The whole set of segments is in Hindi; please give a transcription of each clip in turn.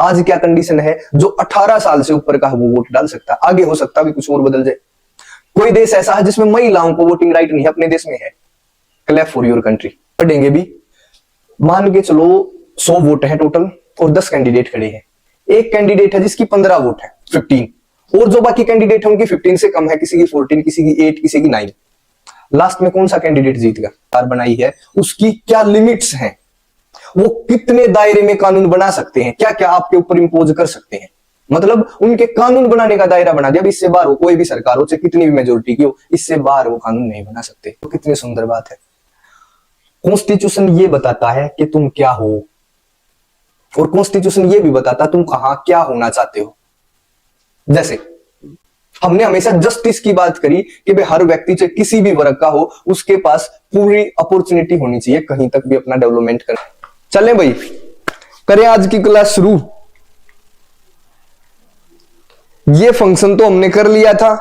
आज क्या कंडीशन है, जो 18 साल से ऊपर का है वो वोट डाल सकता है, आगे हो सकता है भी कुछ और बदल जाए। कोई देश ऐसा है जिसमें महिलाओं को वोटिंग राइट नहीं है, अपने देश में है। Clap for your country. पढ़ेंगे भी। मान के चलो 100 वोट है टोटल और 10 कैंडिडेट खड़े हैं। एक कैंडिडेट है जिसकी 15 वोट है, 15, और जो बाकी कैंडिडेट है उनकी 15 से कम है, किसी की 14, किसी की 8, किसी की 9। लास्ट में कौन सा कैंडिडेट जीतेगा? सरकार बनाई है, उसकी क्या लिमिट्स हैं, वो कितने दायरे में कानून बना सकते हैं, क्या क्या आपके ऊपर इंपोज कर सकते हैं, मतलब उनके कानून बनाने का दायरा बना दिया। अब इससे बाहर हो कोई भी सरकार हो, चाहे कितनी भी मेजोरिटी की हो, इससे बाहर वो कानून नहीं बना सकते। तो कितनी सुंदर बात है। कॉन्स्टिट्यूशन ये बताता है कि तुम क्या हो, और कॉन्स्टिट्यूशन ये भी बताता है तुम कहां क्या होना चाहते हो। जैसे हमने हमेशा जस्टिस की बात करी कि भाई हर व्यक्ति चाहे किसी भी वर्ग का हो, उसके पास पूरी अपॉर्चुनिटी होनी चाहिए कहीं तक भी अपना डेवलपमेंट करना। चलें भाई, करें आज की क्लास शुरू। ये फंक्शन तो हमने कर लिया था।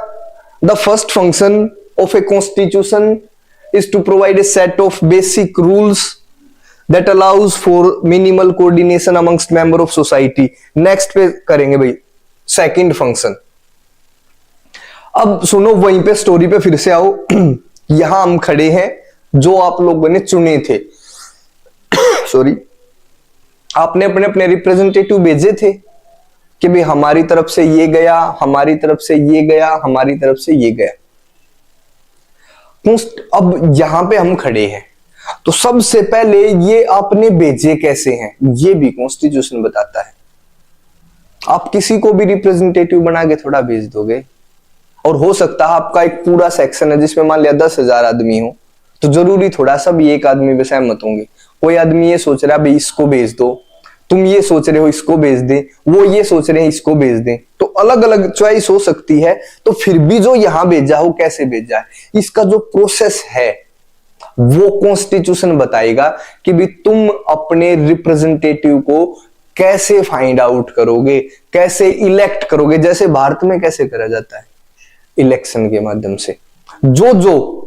The first function of a constitution is to provide a set of basic rules that allows for minimal coordination amongst member of society. Next पे करेंगे भाई सेकंड फंक्शन। अब सुनो, वहीं पे स्टोरी पे फिर से आओ। यहां हम खड़े हैं, जो आप लोगों ने चुने थे, सॉरी, आपने अपने अपने रिप्रेजेंटेटिव भेजे थे कि भाई हमारी तरफ से ये गया, हमारी तरफ से ये गया, हमारी तरफ से ये गया। अब यहां पे हम खड़े हैं, तो सबसे पहले ये आपने भेजे कैसे हैं, ये भी कॉन्स्टिट्यूशन बताता है। आप किसी को भी रिप्रेजेंटेटिव बना के थोड़ा भेज दोगे, और हो सकता है आपका एक पूरा सेक्शन है जिसमें मान लिया 10,000 आदमी हो, तो जरूरी थोड़ा सा भी एक आदमी पे सहमत होंगे। कोई आदमी ये सोच रहा है भाई इसको भेज दो, तुम ये सोच रहे हो इसको भेज दे, वो ये सोच रहे हैं इसको भेज दे, तो अलग अलग चॉइस हो सकती है। तो फिर भी जो यहां भेजा हो कैसे भेजा है, इसका जो प्रोसेस है वो कॉन्स्टिट्यूशन बताएगा कि भी तुम अपने रिप्रेजेंटेटिव को कैसे फाइंड आउट करोगे, कैसे इलेक्ट करोगे। जैसे भारत में कैसे करा जाता है, इलेक्शन के माध्यम से। जो जो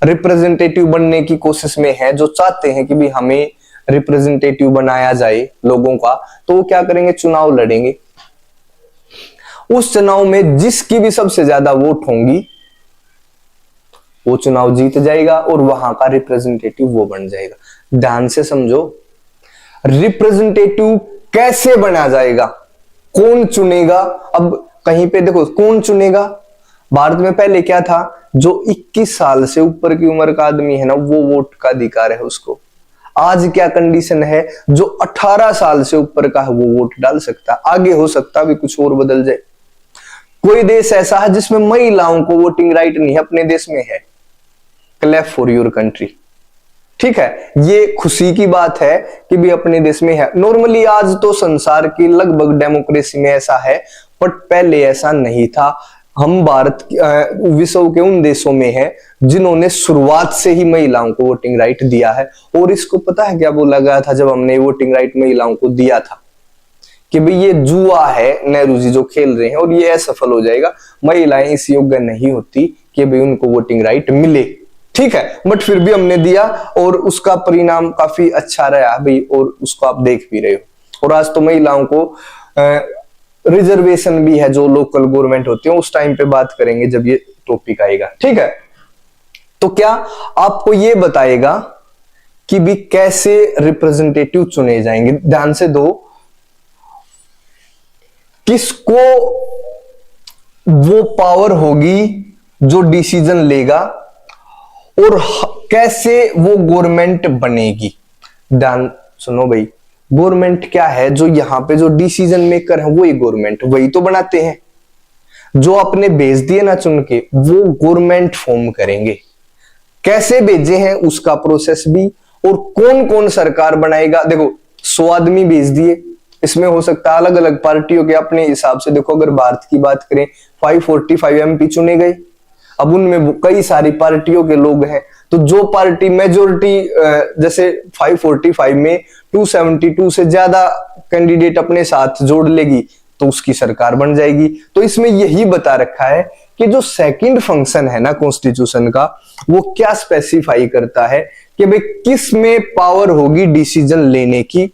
रिप्रेजेंटेटिव बनने की कोशिश में है, जो चाहते हैं कि भी हमें रिप्रेजेंटेटिव बनाया जाए लोगों का, तो वो क्या करेंगे, चुनाव लड़ेंगे। उस चुनाव में जिसकी भी सबसे ज्यादा वोट होंगी वो चुनाव जीत जाएगा और वहां का रिप्रेजेंटेटिव वो बन जाएगा। ध्यान से समझो, रिप्रेजेंटेटिव कैसे बना जाएगा, कौन चुनेगा। अब कहीं पे देखो कौन चुनेगा। भारत में पहले क्या था, जो 21 साल से ऊपर की उम्र का आदमी है ना, वो वोट का अधिकार है उसको। आज क्या कंडीशन है, जो 18 साल से ऊपर का है वो वोट डाल सकता है, आगे हो सकता भी कुछ और बदल जाए। कोई देश ऐसा है जिसमें महिलाओं को वोटिंग राइट नहीं है, अपने देश में है। Clap for your country. ठीक है, ये खुशी की बात है कि भी अपने देश में है। नॉर्मली आज तो संसार की लगभग डेमोक्रेसी में ऐसा है, बट पहले ऐसा नहीं था। हम भारत विश्व के उन देशों में है जिन्होंने शुरुआत से ही महिलाओं को वोटिंग राइट दिया है। और इसको पता है क्या बोला गया था जब हमने वोटिंग राइट महिलाओं को दिया था, कि भाई ये जुआ है नेहरू जी जो खेल रहे हैं और ये असफल हो जाएगा, महिलाएं इस योग्य नहीं होती कि भाई उनको वोटिंग राइट मिले। ठीक है, बट फिर भी हमने दिया और उसका परिणाम काफी अच्छा रहा भाई, और उसको आप देख भी रहे हो। और आज तो महिलाओं को रिजर्वेशन भी है जो लोकल गवर्नमेंट होती है, उस टाइम पे बात करेंगे जब ये टॉपिक आएगा। ठीक है, तो क्या आपको ये बताएगा कि भी कैसे रिप्रेजेंटेटिव चुने जाएंगे। ध्यान से दो, किसको वो पावर होगी जो डिसीजन लेगा और कैसे वो गवर्नमेंट बनेगी। ध्यान सुनो भाई, गवर्नमेंट क्या है, जो यहां पे जो डिसीजन मेकर है वही गवर्नमेंट, वही तो बनाते हैं। जो आपने भेज दिए ना चुन के, वो गवर्नमेंट फॉर्म करेंगे। कैसे भेजे हैं उसका प्रोसेस भी, और कौन कौन सरकार बनाएगा। देखो 100 आदमी भेज दिए, इसमें हो सकता है अलग अलग पार्टियों के अपने हिसाब से। देखो अगर भारत की बात करें, 545 एमपी चुने गए। अब उनमें कई सारी पार्टियों के लोग हैं, तो जो पार्टी मेजोरिटी, जैसे 545 में 272 से ज्यादा कैंडिडेट अपने साथ जोड़ लेगी तो उसकी सरकार बन जाएगी। तो इसमें यही बता रखा है कि जो सेकंड फंक्शन है ना कॉन्स्टिट्यूशन का, वो क्या स्पेसिफाई करता है कि भाई किस में पावर होगी डिसीजन लेने की,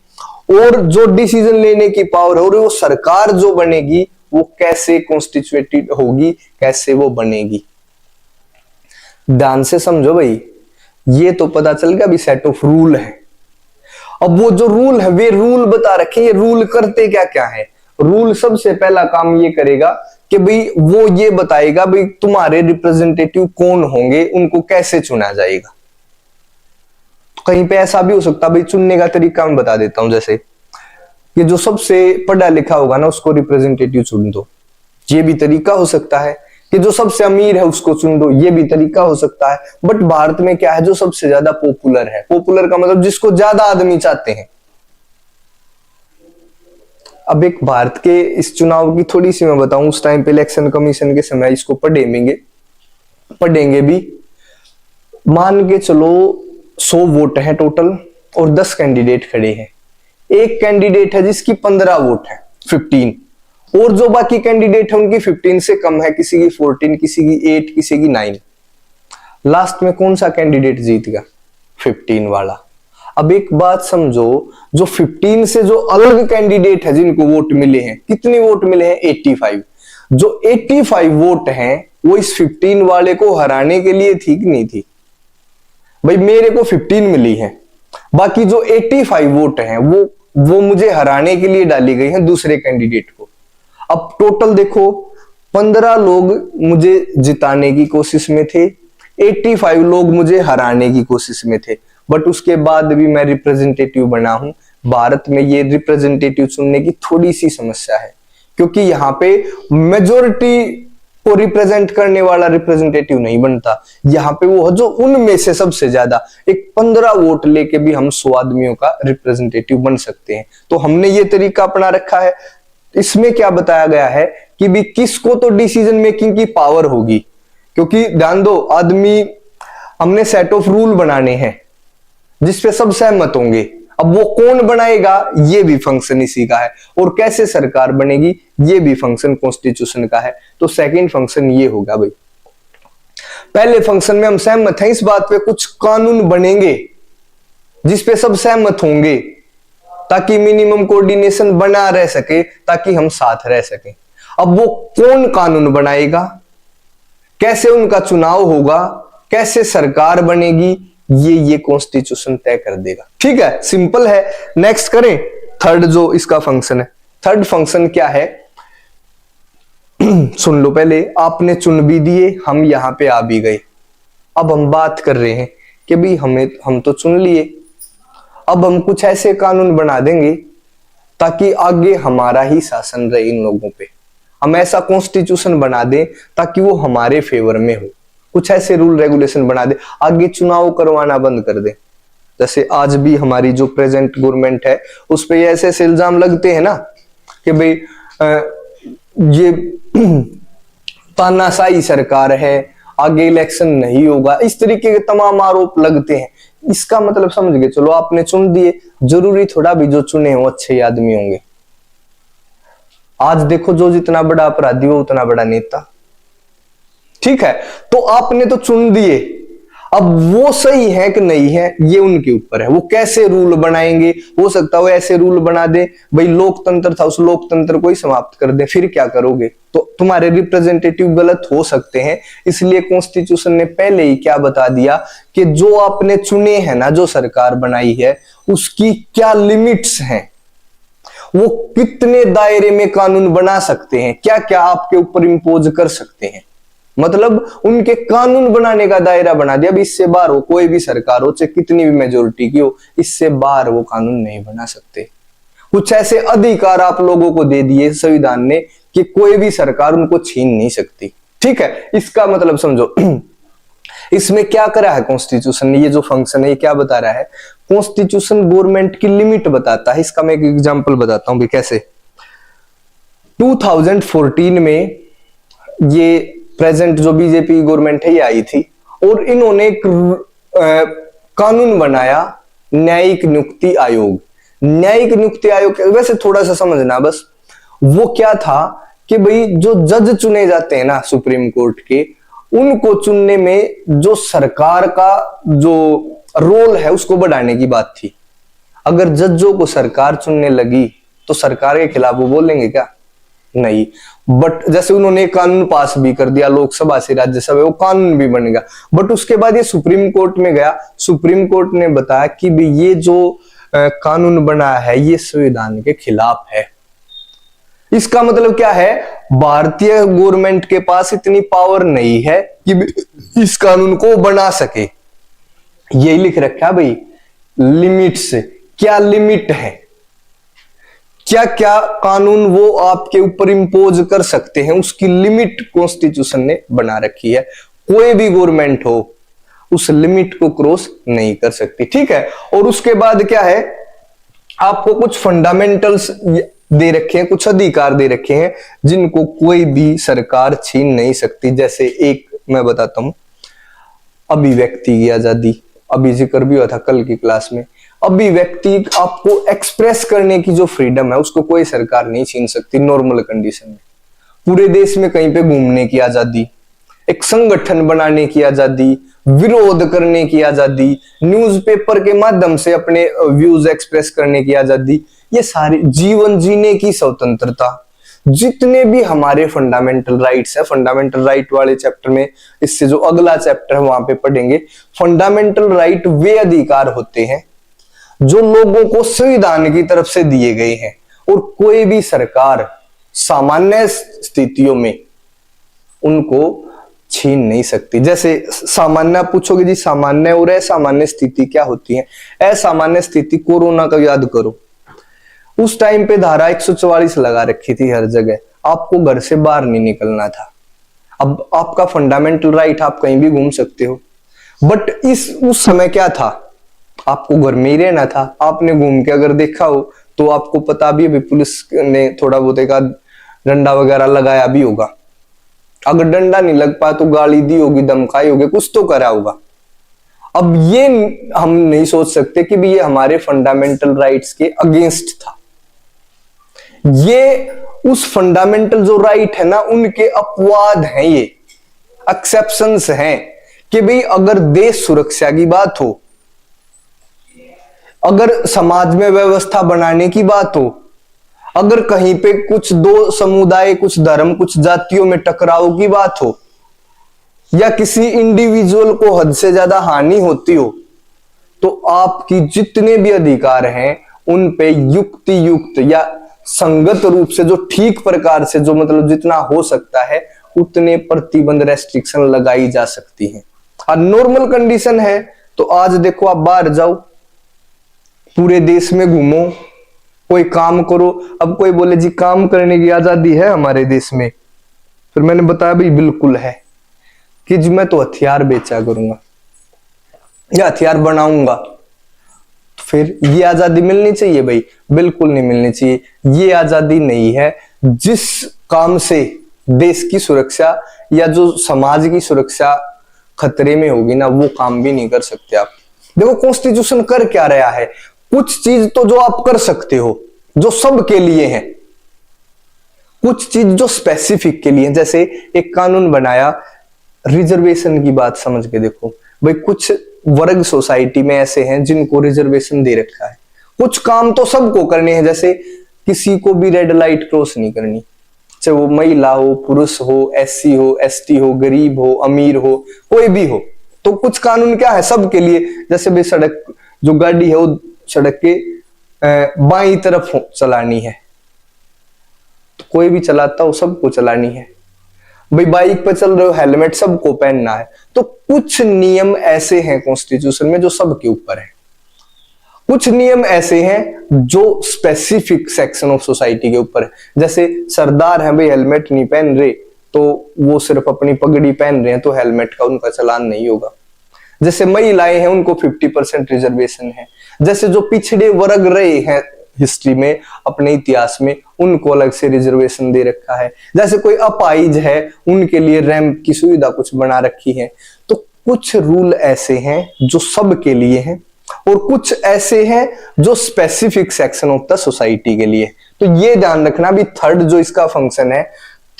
और जो डिसीजन लेने की पावर है और वो सरकार जो बनेगी वो कैसे कॉन्स्टिट्यूटेड होगी, कैसे वो बनेगी। ध्यान से समझो भाई, ये तो पता चल गया अभी सेट ऑफ रूल है। अब वो जो रूल है वे रूल बता रखे, ये रूल करते क्या क्या है। रूल सबसे पहला काम ये करेगा कि भाई वो ये बताएगा भाई तुम्हारे रिप्रेजेंटेटिव कौन होंगे, उनको कैसे चुना जाएगा। कहीं पे ऐसा भी हो सकता भाई, चुनने का तरीका मैं बता देता हूं, जैसे कि जो सबसे पढ़ा लिखा होगा ना उसको रिप्रेजेंटेटिव चुन दो, ये भी तरीका हो सकता है। कि जो सबसे अमीर है उसको चुन दो, ये भी तरीका हो सकता है। बट भारत में क्या है, जो सबसे ज्यादा पॉपुलर है, पॉपुलर का मतलब जिसको ज्यादा आदमी चाहते हैं। अब एक भारत के इस चुनाव की थोड़ी सी मैं बताऊं, उस टाइम पे इलेक्शन कमीशन के समय इसको पढ़ेंगे भी। मान के चलो 100 वोट है टोटल और 10 कैंडिडेट खड़े हैं। एक कैंडिडेट है जिसकी 15 वोट है, 15, और जो बाकी कैंडिडेट है उनकी 15 से कम है, किसी की 14, किसी की 8, किसी की 9। लास्ट में कौन सा कैंडिडेट जीत गया? 15 वाला। अब एक बात समझो, जो 15 से जो अलग कैंडिडेट है जिनको वोट मिले हैं, कितने वोट मिले हैं? 85। जो 85 वोट हैं वो इस 15 वाले को हराने के लिए थी कि नहीं थी? भाई मेरे को 15 मिली है, बाकी जो 85 वोट हैं वो मुझे हराने के लिए डाली गई हैं दूसरे कैंडिडेट को। अब टोटल देखो, 15 लोग मुझे जिताने की कोशिश में थे, 85 लोग मुझे हराने की कोशिश में थे। बट उसके बाद भी मैं रिप्रेजेंटेटिव बना हूं। भारत में ये रिप्रेजेंटेटिव चुनने की थोड़ी सी समस्या है, क्योंकि यहाँ पे मेजोरिटी को रिप्रेजेंट करने वाला रिप्रेजेंटेटिव नहीं बनता। यहाँ पे वो जो उनमें से सबसे ज्यादा, एक 15 वोट लेके भी हम 100 आदमियों का रिप्रेजेंटेटिव बन सकते हैं। तो हमने ये तरीका अपना रखा है। इसमें क्या बताया गया है कि भी किसको तो डिसीजन मेकिंग की पावर होगी, क्योंकि ध्यान दो आदमी, हमने सेट ऑफ रूल बनाने हैं जिसपे सब सहमत होंगे। अब वो कौन बनाएगा ये भी फंक्शन इसी का है, और कैसे सरकार बनेगी ये भी फंक्शन कॉन्स्टिट्यूशन का है। तो सेकंड फंक्शन ये होगा भाई। पहले फंक्शन में हम सहमत हैं इस बात पे, कुछ कानून बनेंगे जिसपे सब सहमत होंगे ताकि मिनिमम कोऑर्डिनेशन बना रह सके, ताकि हम साथ रह सके। अब वो कौन कानून बनाएगा, कैसे उनका चुनाव होगा, कैसे सरकार बनेगी, ये कॉन्स्टिट्यूशन तय कर देगा। ठीक है, सिंपल है। नेक्स्ट करें थर्ड जो इसका फंक्शन है। थर्ड फंक्शन क्या है सुन लो पहले। आपने चुन भी दिए, हम यहां पे आ भी गए। अब हम बात कर रहे हैं कि भाई हम तो चुन लिए, अब हम कुछ ऐसे कानून बना देंगे ताकि आगे हमारा ही शासन रहे इन लोगों पे। हम ऐसा कॉन्स्टिट्यूशन बना दें ताकि वो हमारे फेवर में हो। कुछ ऐसे रूल रेगुलेशन बना दे, आगे चुनाव करवाना बंद कर दे। जैसे आज भी हमारी जो प्रेजेंट गवर्नमेंट है उस पे ऐसे ऐसे इल्जाम लगते हैं ना कि भाई ये तानाशाही सरकार है, आगे इलेक्शन नहीं होगा, इस तरीके के तमाम आरोप लगते हैं। इसका मतलब समझ गए, चलो आपने चुन दिए, जरूरी थोड़ा भी जो चुने हो अच्छे आदमी होंगे। आज देखो जो जितना बड़ा अपराधी हो उतना बड़ा नेता। ठीक है, तो आपने तो चुन दिए, अब वो सही है कि नहीं है ये उनके ऊपर है। वो कैसे रूल बनाएंगे, हो सकता है वो ऐसे रूल बना दे भाई लोकतंत्र था उस लोकतंत्र को ही समाप्त कर दे, फिर क्या करोगे? तो तुम्हारे रिप्रेजेंटेटिव गलत हो सकते हैं। इसलिए कॉन्स्टिट्यूशन ने पहले ही क्या बता दिया कि जो आपने चुने हैं ना, जो सरकार बनाई है उसकी क्या लिमिट्स हैं, वो कितने दायरे में कानून बना सकते हैं, क्या क्या आपके ऊपर इंपोज कर सकते हैं। मतलब उनके कानून बनाने का दायरा बना दिया। अब इससे बाहर हो कोई भी सरकार हो, चाहे कितनी भी मेजोरिटी की हो, इससे बाहर वो कानून नहीं बना सकते। कुछ ऐसे अधिकार आप लोगों को दे दिए संविधान ने कि कोई भी सरकार उनको छीन नहीं सकती। ठीक है, इसका मतलब समझो। इसमें क्या करा है कॉन्स्टिट्यूशन ने, ये जो फंक्शन है ये क्या बता रहा है? कॉन्स्टिट्यूशन गवर्नमेंट की लिमिट बताता है। इसका मैं एक एग्जांपल बताता हूं भी कैसे। 2014 में ये प्रेजेंट जो बीजेपी गवर्नमेंट है ये आई थी और इन्होंने एक कानून बनाया, न्यायिक नियुक्ति आयोग। न्यायिक नियुक्ति आयोग वैसे थोड़ा सा समझना बस, वो क्या था कि भाई जो जज चुने जाते हैं ना सुप्रीम कोर्ट के, उनको चुनने में जो सरकार का जो रोल है उसको बढ़ाने की बात थी। अगर जजों को सरकार चुनने लगी तो सरकार के खिलाफ वो बोलेंगे क्या? नहीं। बट जैसे उन्होंने कानून पास भी कर दिया लोकसभा से राज्यसभा, वो कानून भी बन गया, बट उसके बाद ये सुप्रीम कोर्ट में गया, सुप्रीम कोर्ट ने बताया कि भी ये जो कानून बना है ये संविधान के खिलाफ है। इसका मतलब क्या है? भारतीय गवर्नमेंट के पास इतनी पावर नहीं है कि इस कानून को बना सके। यही लिख रखा है भाई, लिमिट्स। क्या लिमिट है? क्या क्या कानून वो आपके ऊपर इंपोज कर सकते हैं, उसकी लिमिट कॉन्स्टिट्यूशन ने बना रखी है। कोई भी गवर्नमेंट हो उस लिमिट को क्रॉस नहीं कर सकती, ठीक है। और उसके बाद क्या है, आपको कुछ फंडामेंटल्स दे रखे हैं, कुछ अधिकार दे रखे हैं जिनको कोई भी सरकार छीन नहीं सकती। जैसे एक मैं बताता हूं, अभिव्यक्ति की आजादी, अभी जिक्र भी हुआ था कल की क्लास में। अभिव्यक्ति, आपको एक्सप्रेस करने की जो फ्रीडम है उसको कोई सरकार नहीं छीन सकती नॉर्मल कंडीशन में। पूरे देश में कहीं पे घूमने की आजादी, एक संगठन बनाने की आजादी, विरोध करने की आजादी, न्यूज़पेपर के माध्यम से अपने व्यूज एक्सप्रेस करने की आजादी, ये सारी जीवन जीने की स्वतंत्रता, जितने भी हमारे फंडामेंटल राइट्स है, फंडामेंटल राइट वाले चैप्टर में, इससे जो अगला चैप्टर है वहां पे पढ़ेंगे। फंडामेंटल राइट वे अधिकार होते हैं जो लोगों को संविधान की तरफ से दिए गए हैं और कोई भी सरकार सामान्य स्थितियों में उनको छीन नहीं सकती। जैसे सामान्य पूछोगे जी, सामान्य और असामान्य स्थिति क्या होती है? असामान्य स्थिति कोरोना का याद करो, उस टाइम पे धारा 144 लगा रखी थी हर जगह, आपको घर से बाहर नहीं निकलना था। अब आपका फंडामेंटल राइट, आप कहीं भी घूम सकते हो, बट उस समय क्या था, आपको घर में ही रहना था। आपने घूम के अगर देखा हो तो आपको पता भी है, पुलिस ने थोड़ा बहुत एक डंडा वगैरह लगाया भी होगा। अगर डंडा नहीं लग पाया तो गाली दी होगी, धमकाई होगी, कुछ तो करा होगा। अब ये हम नहीं सोच सकते कि भी ये हमारे फंडामेंटल राइट्स के अगेंस्ट था। ये उस फंडामेंटल जो राइट है ना, उनके अपवाद हैं, ये एक्सेप्शंस हैं कि भाई अगर देश सुरक्षा की बात हो, अगर समाज में व्यवस्था बनाने की बात हो, अगर कहीं पे कुछ दो समुदाय, कुछ धर्म, कुछ जातियों में टकराव की बात हो, या किसी इंडिविजुअल को हद से ज्यादा हानि होती हो, तो आपकी जितने भी अधिकार हैं उन पे युक्ति युक्त या संगत रूप से, जो ठीक प्रकार से, जो मतलब जितना हो सकता है उतने प्रतिबंध, रेस्ट्रिक्शन लगाई जा सकती हैं। और नॉर्मल कंडीशन है तो आज देखो, आप बाहर जाओ, पूरे देश में घूमो, कोई काम करो। अब कोई बोले जी काम करने की आजादी है हमारे देश में, फिर मैंने बताया भाई बिल्कुल है, कि जी मैं तो हथियार बेचा करूंगा या हथियार बनाऊंगा, तो फिर ये आजादी मिलनी चाहिए भाई? बिल्कुल नहीं मिलनी चाहिए। ये आजादी नहीं है। जिस काम से देश की सुरक्षा या जो समाज की सुरक्षा खतरे में होगी ना, वो काम भी नहीं कर सकते आप। देखो कॉन्स्टिट्यूशन कर क्या रहा है, कुछ चीज तो जो आप कर सकते हो जो सबके लिए है, कुछ चीज जो स्पेसिफिक के लिए, जैसे एक कानून बनाया रिजर्वेशन की बात समझ के देखो भाई, कुछ वर्ग सोसाइटी में ऐसे हैं जिनको रिजर्वेशन दे रखा है, कुछ काम तो सबको करने हैं, जैसे किसी को भी रेड लाइट क्रॉस नहीं करनी, चाहे वो महिला हो, पुरुष हो, एससी हो, एसटी हो, गरीब हो, अमीर हो, कोई भी हो। तो कुछ कानून क्या है सबके लिए, जैसे भाई सड़क, जो गाड़ी है वो सड़क के बाईं तरफ चलानी है, तो कोई भी चलाता हो सबको चलानी है। भाई बाइक पे चल रहे हो, हेलमेट सबको पहनना है। तो कुछ नियम ऐसे हैं कॉन्स्टिट्यूशन में जो सबके ऊपर है, कुछ नियम ऐसे हैं जो स्पेसिफिक सेक्शन ऑफ सोसाइटी के ऊपर है। जैसे सरदार है भाई, हेलमेट नहीं पहन रहे तो वो सिर्फ अपनी पगड़ी पहन रहे हैं तो हेलमेट का उनका चालान नहीं होगा। जैसे महिलाएं हैं उनको 50% रिजर्वेशन है। जैसे जो पिछड़े वर्ग रहे हैं हिस्ट्री में, अपने इतिहास में, उनको अलग से रिजर्वेशन दे रखा है। जैसे कोई अपाहिज है उनके लिए रैंप की सुविधा कुछ बना रखी है। तो कुछ रूल ऐसे हैं जो सबके लिए हैं और कुछ ऐसे हैं जो specific section of the society के लिए। तो ये ध्यान रखना भी। थर्ड जो इसका फंक्शन है,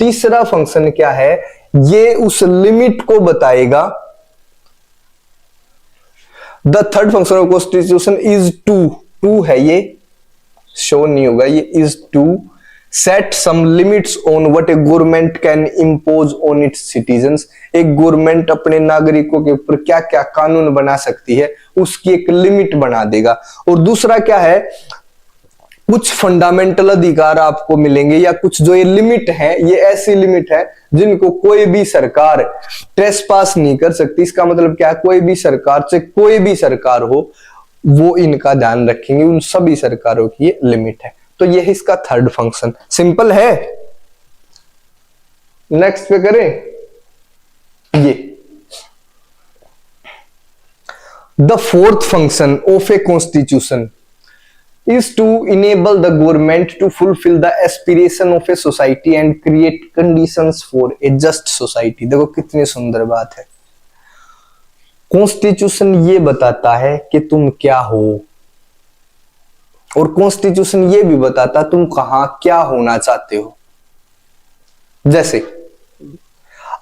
तीसरा फंक्शन क्या है, ये उस लिमिट को बताएगा। The third function of constitution is to to है, ये शो नहीं होगा, ये is to set some limits on what a government can impose on its citizens. एक गवर्नमेंट अपने नागरिकों के ऊपर क्या क्या कानून बना सकती है उसकी एक लिमिट बना देगा। और दूसरा क्या है, कुछ फंडामेंटल अधिकार आपको मिलेंगे, या कुछ जो ये लिमिट है, ये ऐसी लिमिट है जिनको कोई भी सरकार ट्रेसपास नहीं कर सकती। इसका मतलब क्या है, कोई भी सरकार से कोई भी सरकार हो वो इनका ध्यान रखेंगे, उन सभी सरकारों की ये लिमिट है। तो ये है इसका थर्ड फंक्शन। सिंपल है। नेक्स्ट पे करें, ये the fourth function of a constitution is to enable the government to fulfill the aspiration of a society and create conditions for a just society। देखो कितनी सुंदर बात है। कॉन्स्टिट्यूशन ये बताता है कि तुम क्या हो, और कॉन्स्टिट्यूशन ये भी बताता तुम कहां क्या होना चाहते हो। जैसे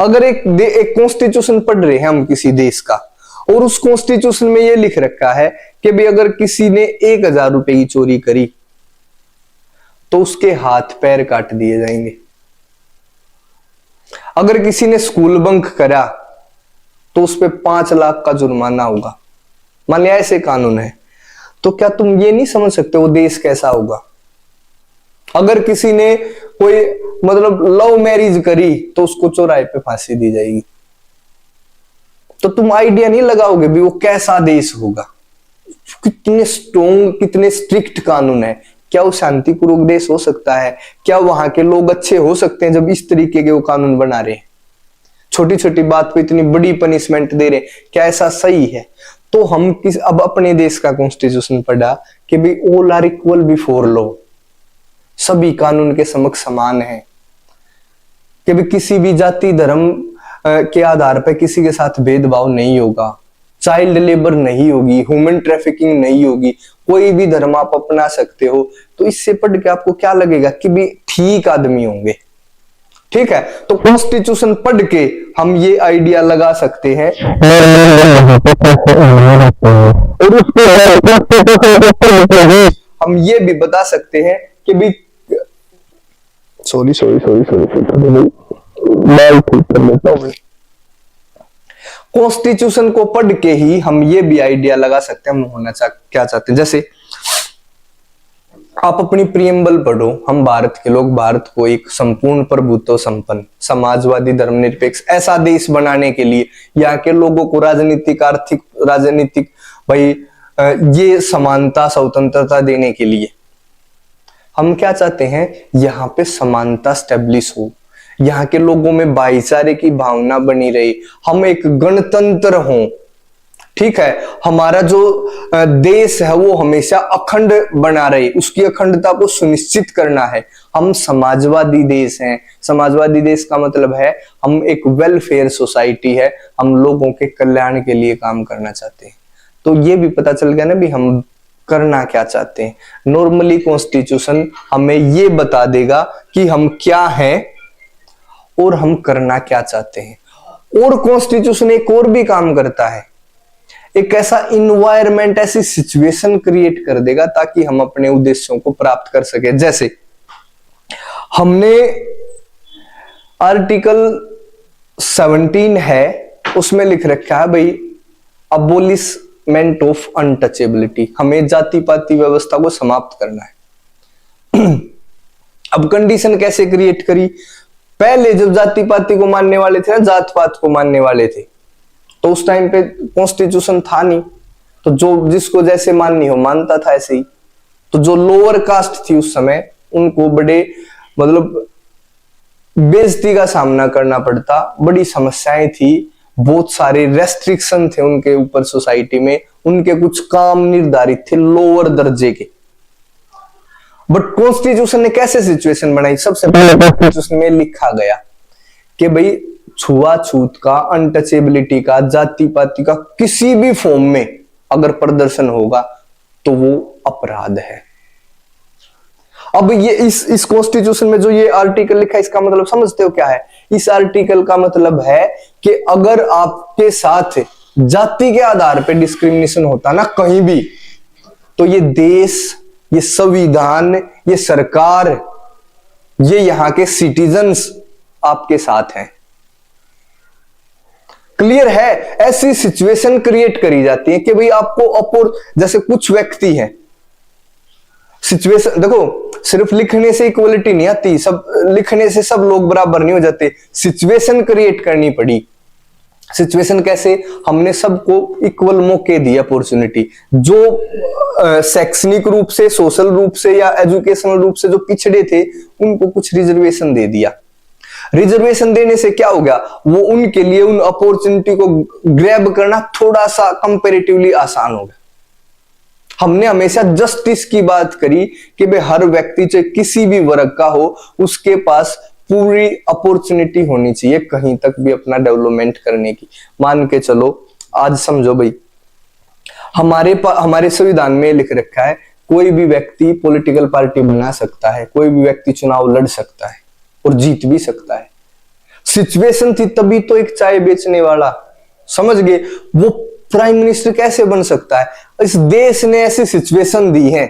अगर एक कॉन्स्टिट्यूशन पढ़ रहे हैं हम किसी देश का, और उस कॉन्स्टिट्यूशन में ये लिख रखा है कि भाई अगर किसी ने 1000 रुपए की चोरी करी तो उसके हाथ पैर काट दिए जाएंगे। अगर किसी ने स्कूल बंक करा तो उस पे 5 लाख का जुर्माना होगा। मान लिया ऐसे कानून है, तो क्या तुम ये नहीं समझ सकते वो देश कैसा होगा। अगर किसी ने कोई मतलब लव मैरिज करी तो उसको चौराहे पे फांसी दी जाएगी। तो तुम आइडिया नहीं लगाओगे भी वो कैसा देश होगा, कितने स्ट्रॉन्ग कितने स्ट्रिक्ट कानून है। क्या वो शांतिपूर्वक देश हो सकता है? क्या वहां के लोग अच्छे हो सकते हैं जब इस तरीके के वो कानून बना रहे हैं? छोटी छोटी बात पे इतनी बड़ी पनिशमेंट दे रहे हैं, क्या ऐसा सही है? तो हम अब अपने देश का कॉन्स्टिट्यूशन पढ़ा कि भाई all are equal before law, सभी कानून के समक्ष समान है, कि भाई किसी भी जाति धर्म के आधार पर किसी के साथ भेदभाव नहीं होगा, चाइल्ड लेबर नहीं होगी, ह्यूमन ट्रैफिकिंग नहीं होगी, कोई भी धर्म आप अपना सकते हो। तो इससे पढ़ के आपको क्या लगेगा कि भी ठीक आदमी होंगे। ठीक है, तो कॉन्स्टिट्यूशन पढ़ के हम ये आइडिया लगा सकते हैं और हम ये भी बता सकते हैं कि भी सॉरी कॉन्स्टिट्यूशन को पढ़ के ही हम ये भी आइडिया लगा सकते हैं हम होना क्या चाहते हैं। जैसे आप अपनी प्रियम्बल पढ़ो, हम भारत के लोग भारत को एक संपूर्ण प्रभुत्व संपन्न समाजवादी धर्मनिरपेक्ष ऐसा देश बनाने के लिए, यहाँ के लोगों को राजनीतिक आर्थिक राजनीतिक भाई ये समानता स्वतंत्रता देने के लिए हम क्या चाहते हैं, यहाँ पे समानता स्टेब्लिश हो, यहाँ के लोगों में भाईचारे की भावना बनी रहे, हम एक गणतंत्र हों। ठीक है, हमारा जो देश है वो हमेशा अखंड बना रहे, उसकी अखंडता को सुनिश्चित करना है। हम समाजवादी देश हैं। समाजवादी देश का मतलब है हम एक वेलफेयर सोसाइटी है, हम लोगों के कल्याण के लिए काम करना चाहते हैं। तो ये भी पता चल गया ना भी हम करना क्या चाहते हैं। नॉर्मली कॉन्स्टिट्यूशन हमें ये बता देगा कि हम क्या हैं और हम करना क्या चाहते हैं। और कॉन्स्टिट्यूशन एक और भी काम करता है, एक ऐसा इन्वायरमेंट ऐसी सिचुएशन क्रिएट कर देगा ताकि हम अपने उद्देश्यों को प्राप्त कर सके। जैसे हमने आर्टिकल 17 है, उसमें लिख रखा है भाई अबोलिशमेंट ऑफ अनटचेबिलिटी, हमें जाति पाति व्यवस्था को समाप्त करना है। अब कंडीशन कैसे क्रिएट करी, पहले जब जाति पाति को मानने वाले थे ना, जात पात को मानने वाले थे, तो उस टाइम पे कॉन्स्टिट्यूशन था नहीं, तो जो जिसको जैसे माननी हो मानता था ऐसे ही। तो जो लोअर कास्ट थी उस समय उनको बड़े मतलब बेइज्जती का सामना करना पड़ता, बड़ी समस्याएं थी, बहुत सारे रेस्ट्रिक्शन थे उनके ऊपर सोसाइटी में, उनके कुछ काम निर्धारित थे लोअर दर्जे के। बट कॉन्स्टिट्यूशन ने कैसे सिचुएशन बनाई, सबसे पहले कॉन्स्टिट्यूशन में लिखा गया कि भाई छुआछूत का, अनटचेबिलिटी का, जाति पाति का किसी भी फॉर्म में अगर प्रदर्शन होगा तो वो अपराध है। अब ये इस कॉन्स्टिट्यूशन में जो ये आर्टिकल लिखा है इसका मतलब समझते हो क्या है? इस आर्टिकल का मतलब है कि अगर आपके साथ जाति के आधार पे डिस्क्रिमिनेशन होता ना कहीं भी, तो ये देश, ये संविधान, ये सरकार, ये यहां के सिटीजन्स आपके साथ हैं। क्लियर है? ऐसी सिचुएशन क्रिएट करी जाती है कि भाई आपको अपोर, जैसे कुछ व्यक्ति हैं, सिचुएशन देखो, सिर्फ लिखने से इक्वलिटी नहीं आती, सब लिखने से सब लोग बराबर नहीं हो जाते, सिचुएशन क्रिएट करनी पड़ी। सिचुएशन कैसे? हमने सबको इक्वल मौके दिए, अपॉर्चुनिटी। जो शैक्षणिक रूप से, सोशल रूप से या एजुकेशनल रूप से जो पिछड़े थे, उनको कुछ रिजर्वेशन दे दिया। रिजर्वेशन देने से क्या हो गया? वो उनके लिए उन अपॉर्चुनिटी को ग्रैब करना थोड़ा सा कंपैरेटिवली आसान हो गया। हमने हमेशा जस्टिस की बात करी कि भाई हर व्यक्ति चाहे किसी भी वर्ग का हो, उसके पास पूरी अपॉर्चुनिटी होनी चाहिए कहीं तक भी अपना डेवलपमेंट करने की। मान के चलो, आज समझो भाई, हमारे संविधान में लिख रखा है कोई भी व्यक्ति पॉलिटिकल पार्टी बना सकता है, कोई भी व्यक्ति चुनाव लड़ सकता है और जीत भी सकता है। सिचुएशन थी तभी तो एक चाय बेचने वाला, समझ गए, वो प्राइम मिनिस्टर कैसे बन सकता है? इस देश ने ऐसी सिचुएशन दी है।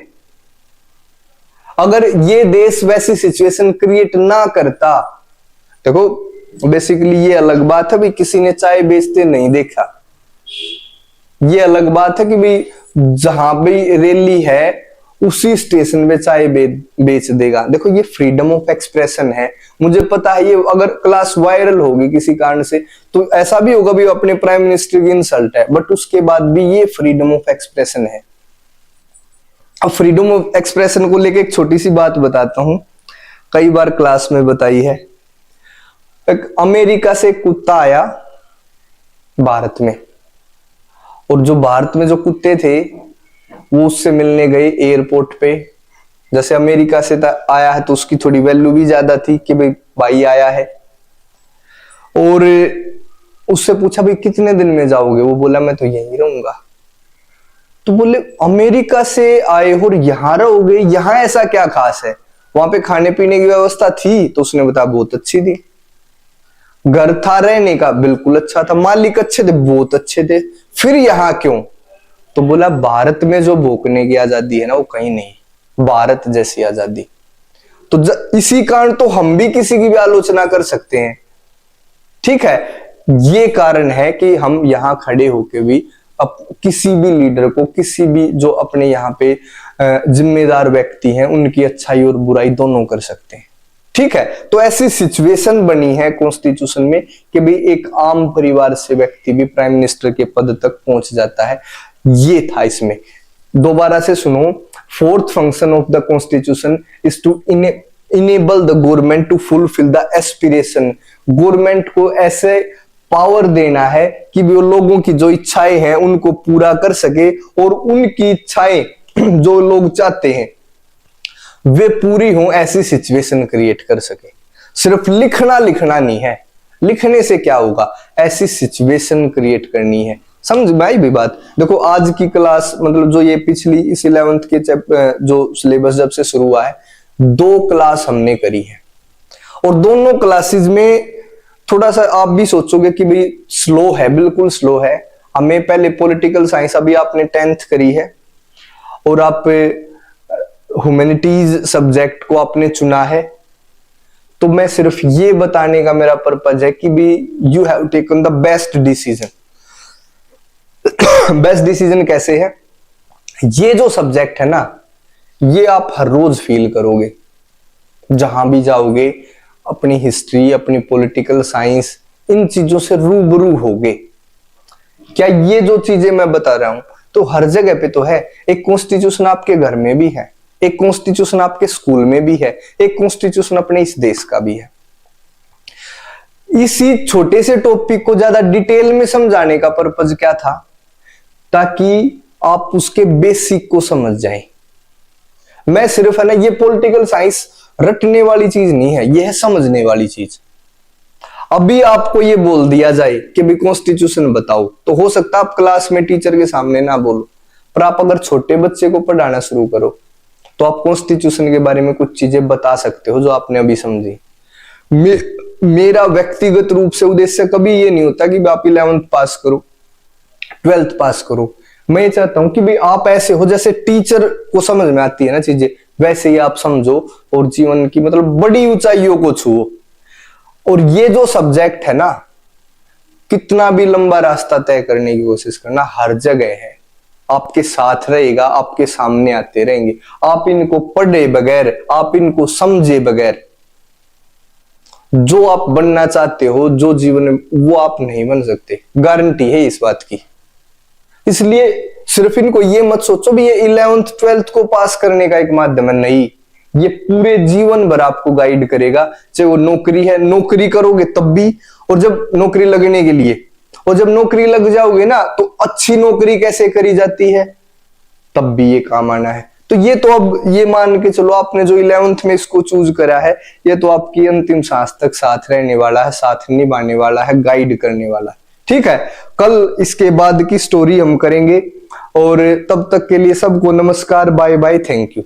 अगर ये देश वैसी सिचुएशन क्रिएट ना करता, देखो बेसिकली ये अलग बात है भी किसी ने चाय बेचते नहीं देखा, ये अलग बात है कि भाई जहां भी रैली है उसी स्टेशन पे चाय बेच देगा। देखो ये फ्रीडम ऑफ एक्सप्रेशन है। मुझे पता है ये अगर क्लास वायरल होगी किसी कारण से तो ऐसा भी होगा भी अपने प्राइम मिनिस्टर की इंसल्ट है, बट उसके बाद भी ये फ्रीडम ऑफ एक्सप्रेशन है। अब फ्रीडम ऑफ एक्सप्रेशन को लेके एक छोटी सी बात बताता हूं, कई बार क्लास में बताई है। एक अमेरिका से कुत्ता आया भारत में, और जो भारत में जो कुत्ते थे वो उससे मिलने गए एयरपोर्ट पे। जैसे अमेरिका से आया है तो उसकी थोड़ी वैल्यू भी ज्यादा थी कि भाई आया है, और उससे पूछा भाई कितने दिन में जाओगे? वो बोला मैं तो यहीं रहूंगा। तो बोले अमेरिका से आए और यहां रहोगे, यहां ऐसा क्या खास है? वहां पे खाने पीने की व्यवस्था थी? तो उसने बताया बहुत अच्छी थी। घर था रहने का? बिल्कुल अच्छा था। मालिक अच्छे थे? बहुत अच्छे थे। फिर यहां क्यों? तो बोला भारत में जो भोंकने की आजादी है ना वो कहीं नहीं, भारत जैसी आजादी। तो इसी कारण तो हम भी किसी की भी आलोचना कर सकते हैं, ठीक है। ये कारण है कि हम यहां खड़े होके भी अब किसी भी लीडर को, किसी भी जो अपने यहाँ पे जिम्मेदार व्यक्ति हैं, उनकी अच्छाई और बुराई दोनों कर सकते हैं, ठीक है। तो ऐसी सिचुएशन बनी है कॉन्स्टिट्यूशन में कि भाई एक आम परिवार से व्यक्ति भी प्राइम मिनिस्टर के पद तक पहुंच जाता है। ये था इसमें। दोबारा से सुनो, fourth function of the constitution is to enable the government to fulfil the aspiration. Government को ऐसे पावर देना है कि वो लोगों की जो इच्छाएं हैं उनको पूरा कर सके, और उनकी इच्छाएं जो लोग चाहते हैं वे पूरी हों, ऐसी सिचुएशन क्रिएट कर सके। सिर्फ लिखना नहीं है, लिखने से क्या होगा, ऐसी सिचुएशन क्रिएट करनी है। समझ में आई भी बात? देखो आज की क्लास, मतलब जो ये पिछली इस 11th के जो सिलेबस जब से शुरू हुआ है, 2 क्लास हमने करी है, और दोनों क्लासेस में थोड़ा सा आप भी सोचोगे कि भाई स्लो है, बिल्कुल स्लो है। हमें पहले पॉलिटिकल साइंस, अभी आपने 10th करी है और आप ह्यूमैनिटीज सब्जेक्ट को आपने चुना है, तो मैं सिर्फ ये बताने का मेरा पर्पज है कि भी you have taken the best decision. Best decision कैसे है? ये जो सब्जेक्ट है ना, ये आप हर रोज फील करोगे जहां भी जाओगे, अपनी हिस्ट्री, अपनी पॉलिटिकल साइंस, इन चीजों से रूबरू होगे। क्या ये जो चीजें मैं बता रहा हूं तो हर जगह पे तो है। एक कॉन्स्टिट्यूशन आपके घर में भी है, एक कॉन्स्टिट्यूशन आपके स्कूल में भी है, एक कॉन्स्टिट्यूशन अपने इस देश का भी है। इसी छोटे से टॉपिक को ज्यादा डिटेल में समझाने का पर्पज क्या था? ताकि आप उसके बेसिक को समझ जाएं। मैं सिर्फ है ना, ये पॉलिटिकल साइंस रटने वाली चीज नहीं है, ये है समझने वाली चीज। अभी आपको ये बोल दिया जाए कि भी कॉन्स्टिट्यूशन बताओ, तो हो सकता है आप क्लास में टीचर के सामने ना बोलो, पर आप अगर छोटे बच्चे को पढ़ाना शुरू करो तो आप कॉन्स्टिट्यूशन के बारे में कुछ चीजें बता सकते हो जो आपने अभी समझी। मेरा व्यक्तिगत रूप से उद्देश्य कभी ये नहीं होता कि आप 11th पास करो, 12th पास करो। मैं ये चाहता हूं कि भी आप ऐसे हो जैसे टीचर को समझ में आती है ना चीजें, वैसे ही आप समझो और जीवन की मतलब बड़ी ऊंचाइयों को छुओ। और ये जो सब्जेक्ट है ना, कितना भी लंबा रास्ता तय करने की कोशिश करना, हर जगह है, आपके साथ रहेगा, आपके सामने आते रहेंगे। आप इनको पढ़े बगैर, आप इनको समझे बगैर जो आप बनना चाहते हो, जो जीवन में, वो आप नहीं बन सकते, गारंटी है इस बात की। इसलिए सिर्फ इनको ये मत सोचो भी ये 11th 12th को पास करने का एक माध्यम है, नहीं, ये पूरे जीवन भर आपको गाइड करेगा। चाहे वो नौकरी है, नौकरी करोगे तब भी, और जब नौकरी लगने के लिए, और जब नौकरी लग जाओगे ना, तो अच्छी नौकरी कैसे करी जाती है तब भी ये काम आना है। तो ये तो अब ये मान के चलो, आपने जो 11th में इसको चूज करा है, ये तो आपकी अंतिम सांस तक साथ रहने वाला है, साथ निभाने वाला है, गाइड करने वाला है। ठीक है, कल इसके बाद की स्टोरी हम करेंगे, और तब तक के लिए सबको नमस्कार, बाय बाय, थैंक यू।